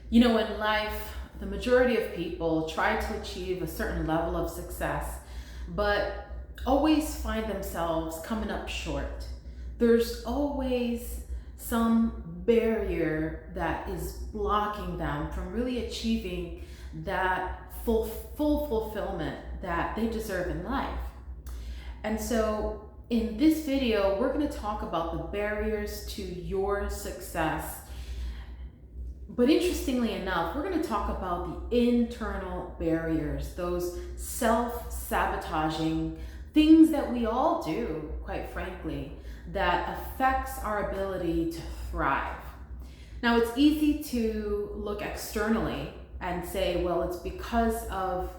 You know, in life, the majority of people try to achieve a certain level of success, but always find themselves coming up short. There's always some barrier that is blocking them from really achieving that full fulfillment that they deserve in life. And so in this video, we're going to talk about the barriers to your success. But interestingly enough, we're going to talk about the internal barriers, those self-sabotaging things that we all do, quite frankly, that affects our ability to thrive. Now, it's easy to look externally and say, well, it's because of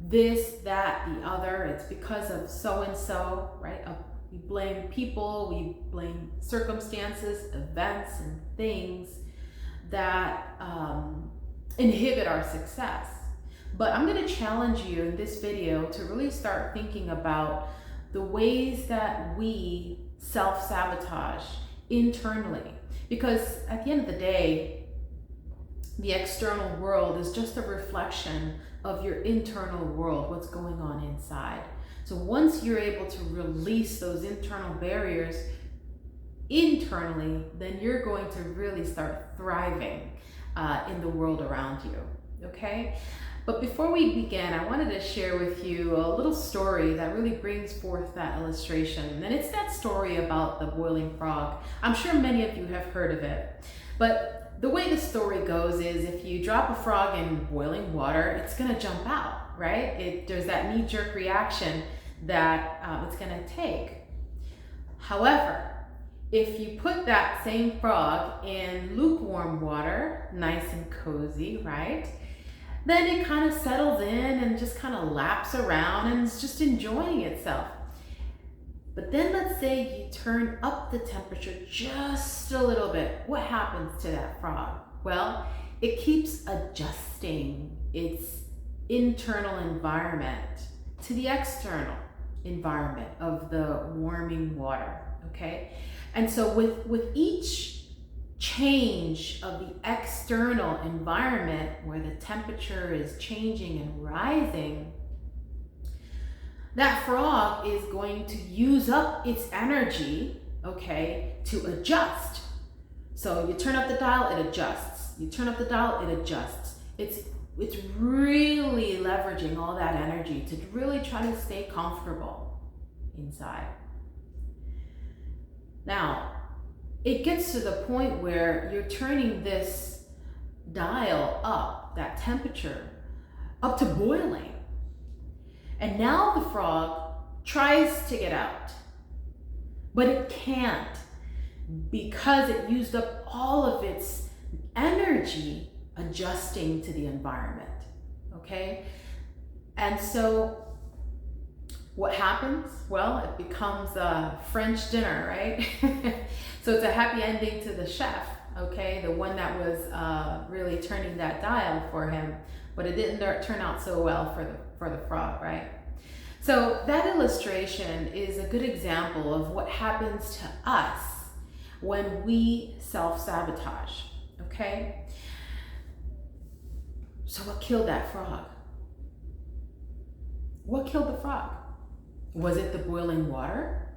this, that, the other, it's because of so-and-so, right? We blame people, we blame circumstances, events, and things that inhibit our success. But I'm going to challenge you in this video to really start thinking about the ways that we self-sabotage internally. Because at the end of the day, the external world is just a reflection of your internal world, what's going on inside. So once you're able to release those internal barriers internally, then you're going to really start thriving in the world around you, okay? But before we begin, I wanted to share with you a little story that really brings forth that illustration. And it's that story about the boiling frog. I'm sure many of you have heard of it. But the way the story goes is if you drop a frog in boiling water, it's gonna jump out, right? There's that knee-jerk reaction that it's gonna take. However, if you put that same frog in lukewarm water, nice and cozy, right? Then it kind of settles in and just kind of laps around and is just enjoying itself. But then let's say you turn up the temperature just a little bit. What happens to that frog? Well, it keeps adjusting its internal environment to the external environment of the warming water, okay? And so with each change of the external environment where the temperature is changing and rising, that frog is going to use up its energy, okay, to adjust. So you turn up the dial, it adjusts. You turn up the dial, it adjusts. It's really leveraging all that energy to really try to stay comfortable inside. Now, it gets to the point where you're turning this dial up, that temperature, up to boiling. And now the frog tries to get out, but it can't because it used up all of its energy adjusting to the environment, okay? And so what happens? Well, it becomes a French dinner, right? So it's a happy ending to the chef, okay? The one that was really turning that dial for him, but it didn't turn out so well for the frog, right? So that illustration is a good example of what happens to us when we self-sabotage, okay? So what killed that frog? What killed the frog? Was it the boiling water?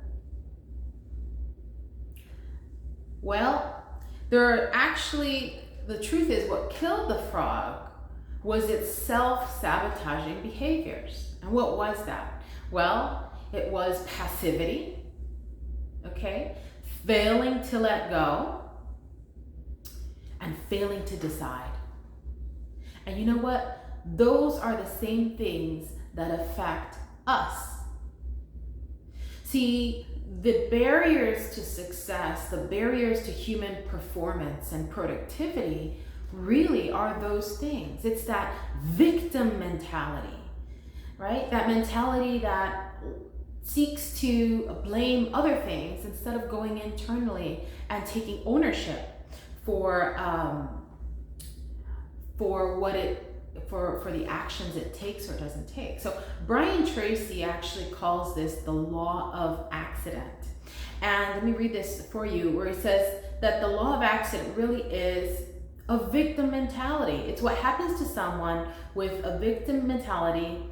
Well, the truth is what killed the frog was its self-sabotaging behaviors. And what was that? Well, it was passivity, okay? Failing to let go and failing to decide. And you know what? Those are the same things that affect us. See, the barriers to success, the barriers to human performance and productivity really are those things. It's that victim mentality, right? That mentality that seeks to blame other things instead of going internally and taking ownership for the actions it takes or doesn't take. So Brian Tracy actually calls this the law of accident. And let me read this for you, where he says that the law of accident really is a victim mentality. It's what happens to someone with a victim mentality.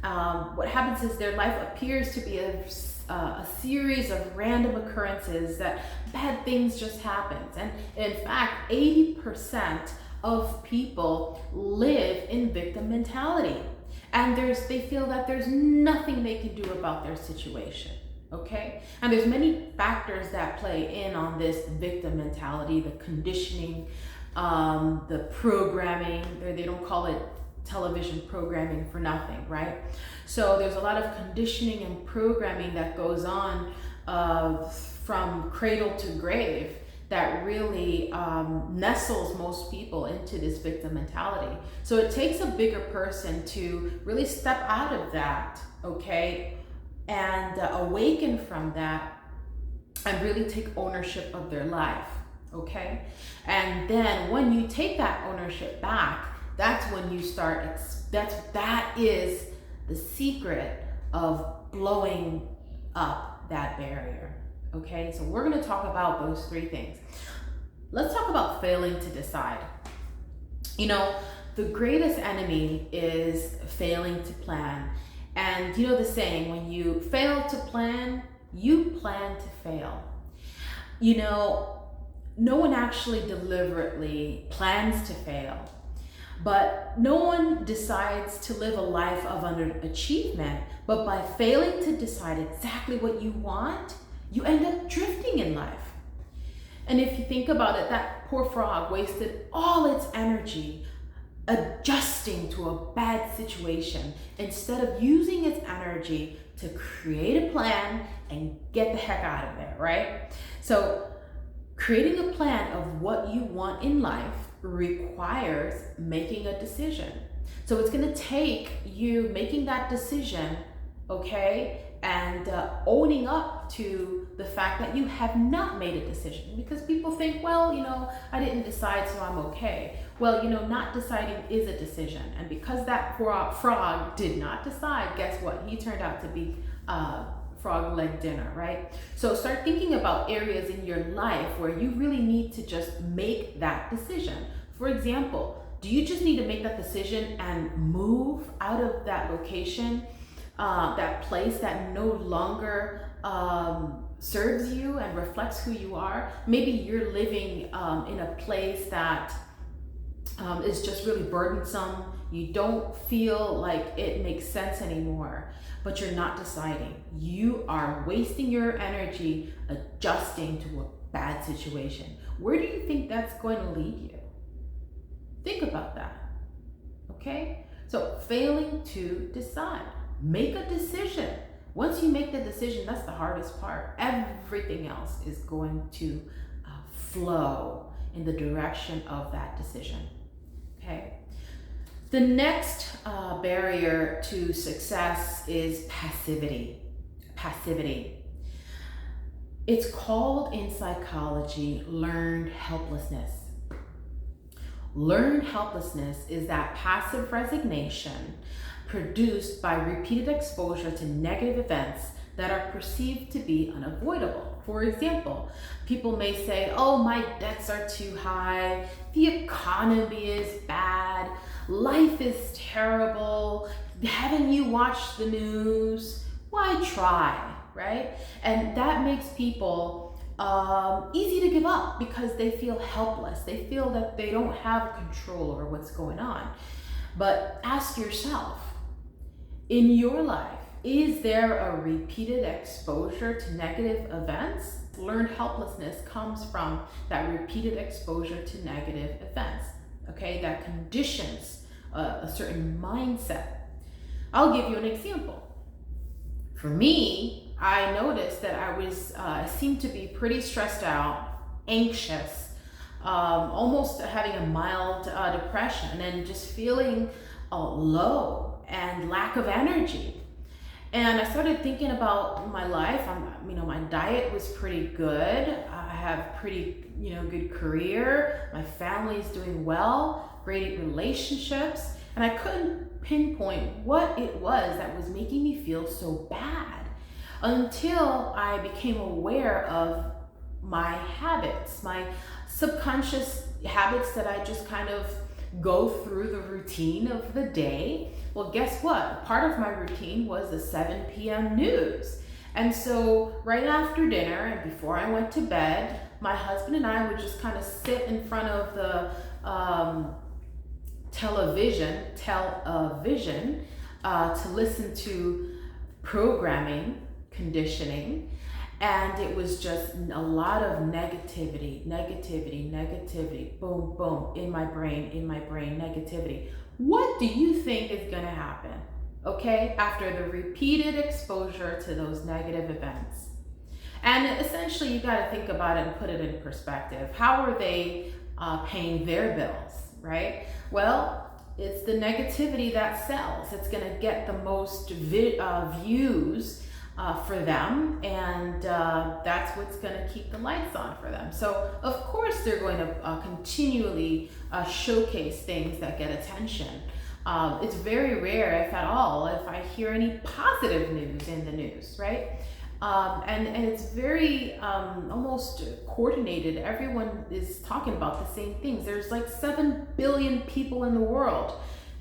What happens is their life appears to be a series of random occurrences that bad things just happens. And in fact, 80% of people live in victim mentality. And they feel that there's nothing they can do about their situation. Okay? And there's many factors that play in on this victim mentality, the conditioning, the programming. They don't call it television programming for nothing, right? So there's a lot of conditioning and programming that goes on from cradle to grave that really nestles most people into this victim mentality. So it takes a bigger person to really step out of that, okay, and awaken from that and really take ownership of their life, okay? And then when you take that ownership back, that's when you start, that is the secret of blowing up that barrier, okay? So we're gonna talk about those three things. Let's talk about failing to decide. You know, the greatest enemy is failing to plan. And you know the saying, when you fail to plan, you plan to fail. You know, no one actually deliberately plans to fail, but no one decides to live a life of underachievement. But by failing to decide exactly what you want, you end up drifting in life. And if you think about it, that poor frog wasted all its energy adjusting to a bad situation instead of using its energy to create a plan and get the heck out of there, right? So creating a plan of what you want in life requires making a decision. So it's going to take you making that decision, okay, and owning up to the fact that you have not made a decision. Because people think, well, you know, I didn't decide, so I'm okay. Well, you know, not deciding is a decision. And because that frog did not decide, guess what? He turned out to be frog leg dinner, right? So start thinking about areas in your life where you really need to just make that decision. For example, do you just need to make that decision and move out of that location, that place that no longer serves you and reflects who you are? Maybe you're living in a place that is just really burdensome. You don't feel like it makes sense anymore, but you're not deciding. You are wasting your energy adjusting to a bad situation. Where do you think that's going to lead you? Think about that, okay? So failing to decide. Make a decision. Once you make the decision, that's the hardest part. Everything else is going to flow in the direction of that decision, okay? The next barrier to success is passivity. Passivity. It's called in psychology learned helplessness. Learned helplessness is that passive resignation produced by repeated exposure to negative events that are perceived to be unavoidable. For example, people may say, oh, my debts are too high, the economy is bad, life is terrible, haven't you watched the news? Why try, right? And that makes people easy to give up because they feel helpless. They feel that they don't have control over what's going on. But ask yourself, in your life, is there a repeated exposure to negative events? Learned helplessness comes from that repeated exposure to negative events, okay? That conditions a certain mindset. I'll give you an example. For me, I noticed that I seemed to be pretty stressed out, anxious, almost having a mild depression, and just feeling low and lack of energy. And I started thinking about my life. My diet was pretty good. I have pretty, good career. My family's doing well, great relationships. And I couldn't pinpoint what it was that was making me feel so bad until I became aware of my habits, my subconscious, habits that I just kind of go through the routine of the day. Well, guess what? Part of my routine was the 7 p.m. news. And so right after dinner and before I went to bed, my husband and I would just kind of sit in front of the television to listen to programming, conditioning, and it was just a lot of negativity, boom, boom, in my brain, negativity. What do you think is gonna happen, okay, after the repeated exposure to those negative events? And essentially, you gotta think about it and put it in perspective. How are they paying their bills, right? Well, it's the negativity that sells. It's gonna get the most views for them, and that's what's gonna keep the lights on for them. So of course they're going to continually showcase things that get attention. It's very rare, if at all, if I hear any positive news in the news, right? And it's very almost coordinated. Everyone is talking about the same things. There's like 7 billion people in the world.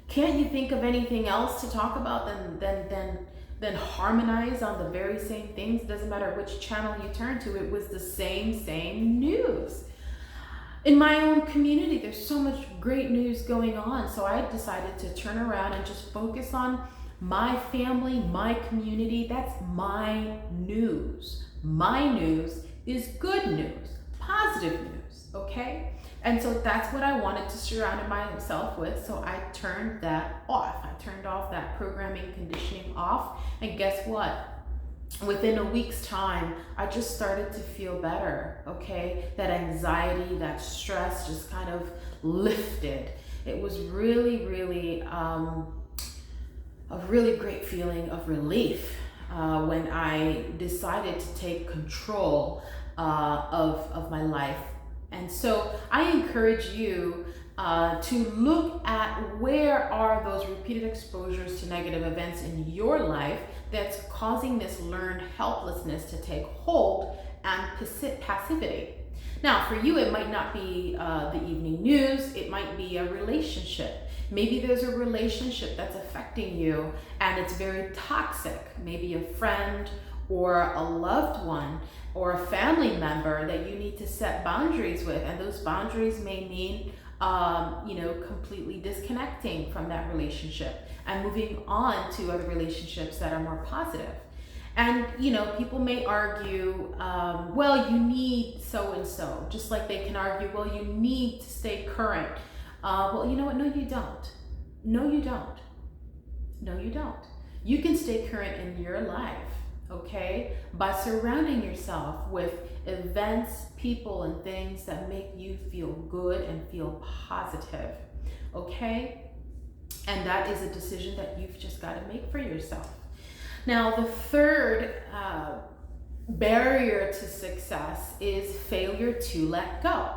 Can't you think of anything else to talk about than harmonize on the very same things? Doesn't matter which channel you turn to, it was the same news. In my own community, there's so much great news going on. So I decided to turn around and just focus on my family, my community. That's my news. My news is good news, positive news, okay? And so that's what I wanted to surround myself with. So I turned that off. I turned off that programming, conditioning off. And guess what? Within a week's time, I just started to feel better, okay? That anxiety, that stress just kind of lifted. It was really, really a really great feeling of relief when I decided to take control of my life. And so I encourage you to look at where are those repeated exposures to negative events in your life that's causing this learned helplessness to take hold and passivity. Now, for you, it might not be the evening news. It might be a relationship. Maybe there's a relationship that's affecting you and it's very toxic. Maybe a friend or a loved one or a family member that you need to set boundaries with. And those boundaries may mean, completely disconnecting from that relationship and moving on to other relationships that are more positive. And, people may argue, well, you need so-and-so, just like they can argue, well, you need to stay current. Well, you know what? No, you don't. No, you don't. No, you don't. You can stay current in your life, okay, by surrounding yourself with events, people, and things that make you feel good and feel positive, okay? And that is a decision that you've just got to make for yourself. Now, the third barrier to success is failure to let go.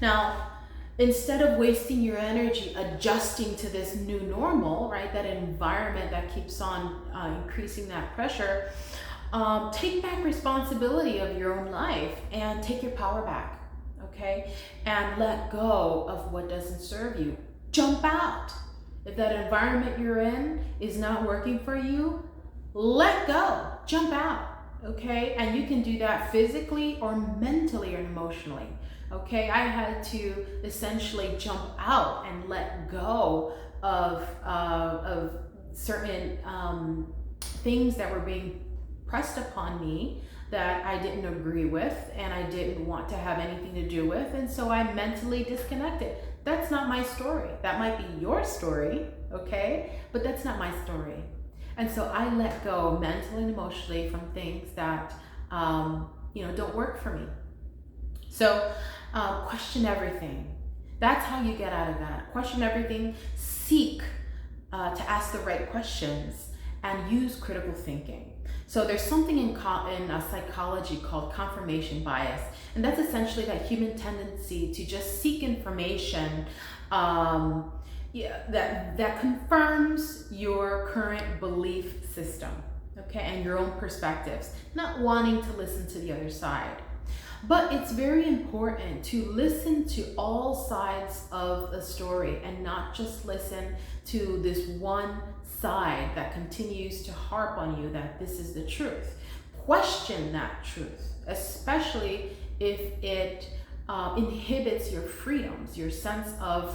Now, instead of wasting your energy adjusting to this new normal, right, that environment that keeps on increasing that pressure, take back responsibility of your own life and take your power back, okay? And let go of what doesn't serve you. Jump out. If that environment you're in is not working for you, let go, jump out, okay? And you can do that physically or mentally or emotionally, okay? I had to essentially jump out and let go of certain things that were being pressed upon me that I didn't agree with and I didn't want to have anything to do with, and so I mentally disconnected. That's not my story. That might be your story, okay? But that's not my story. And so I let go mentally and emotionally from things that, don't work for me. So question everything. That's how you get out of that. Question everything. Seek to ask the right questions and use critical thinking. So there's something in psychology called confirmation bias. And that's essentially that human tendency to just seek information that confirms your current belief system, okay, and your own perspectives, not wanting to listen to the other side. But it's very important to listen to all sides of the story and not just listen to this one side that continues to harp on you that this is the truth. Question that truth, especially if it inhibits your freedoms, your sense of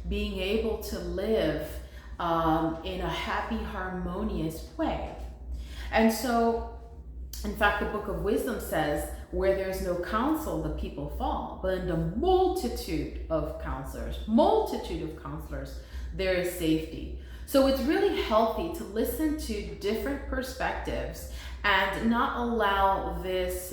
being able to live in a happy, harmonious way. And so, in fact, the Book of Wisdom says, where there's no counsel, the people fall. But in the multitude of counselors, there is safety. So it's really healthy to listen to different perspectives and not allow this,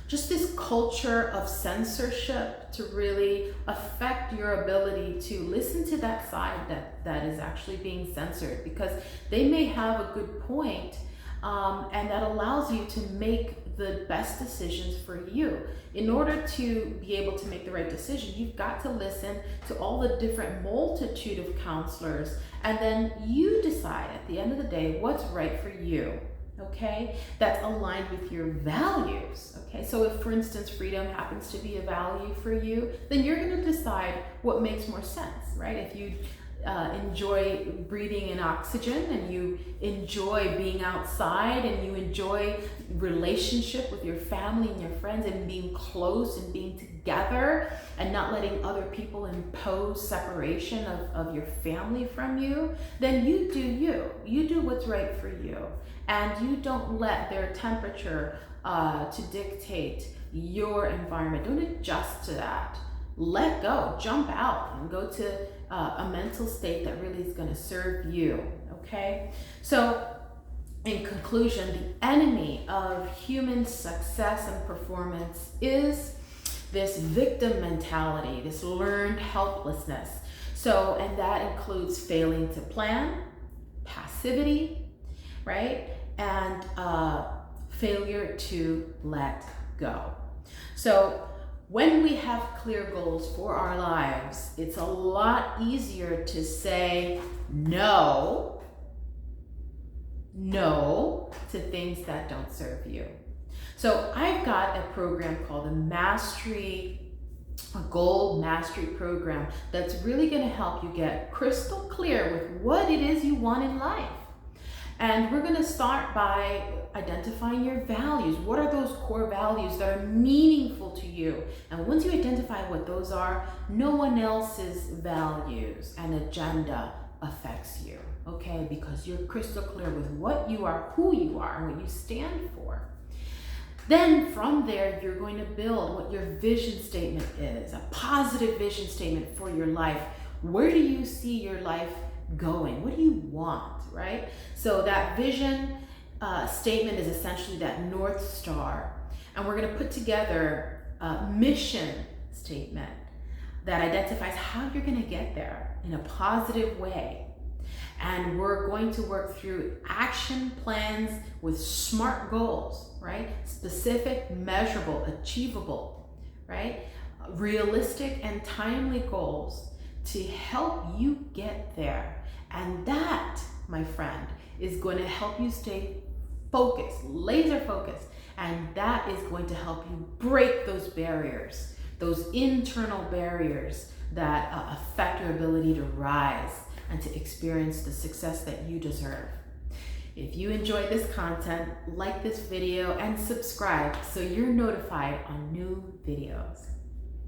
just this culture of censorship to really affect your ability to listen to that side that is actually being censored, because they may have a good point, and that allows you to make the best decisions for you. In order to be able to make the right decision, you've got to listen to all the different multitude of counselors, and then you decide at the end of the day what's right for you, okay? That's aligned with your values, okay? So if, for instance, freedom happens to be a value for you, then you're gonna decide what makes more sense, right? If you enjoy breathing in oxygen, and you enjoy being outside, and you enjoy relationship with your family and your friends, and being close and being together, and not letting other people impose separation of your family from you, then you do you. You do what's right for you. And you don't let their temperature to dictate your environment. Don't adjust to that. Let go, jump out, and go to a mental state that really is going to serve you, okay? So in conclusion, the enemy of human success and performance is this victim mentality, this learned helplessness. So, and that includes failing to plan, passivity, right? And failure to let go. So when we have clear goals for our lives, it's a lot easier to say no to things that don't serve you. So I've got a program called a Goal Mastery Program that's really going to help you get crystal clear with what it is you want in life. And we're going to start by identifying your values. What are those core values that are meaningful to you? And once you identify what those are, no one else's values and agenda affects you, okay? Because you're crystal clear with what you are, who you are, and what you stand for. Then from there, you're going to build what your vision statement is, a positive vision statement for your life. Where do you see your life going? What do you want, right? So that vision statement is essentially that North Star. And we're going to put together a mission statement that identifies how you're going to get there in a positive way. And we're going to work through action plans with SMART goals, right? Specific, measurable, achievable, right? Realistic and timely goals to help you get there. And that, my friend, is going to help you stay focused, laser focused. And that is going to help you break those barriers, those internal barriers that affect your ability to rise and to experience the success that you deserve. If you enjoyed this content, like this video and subscribe so you're notified on new videos.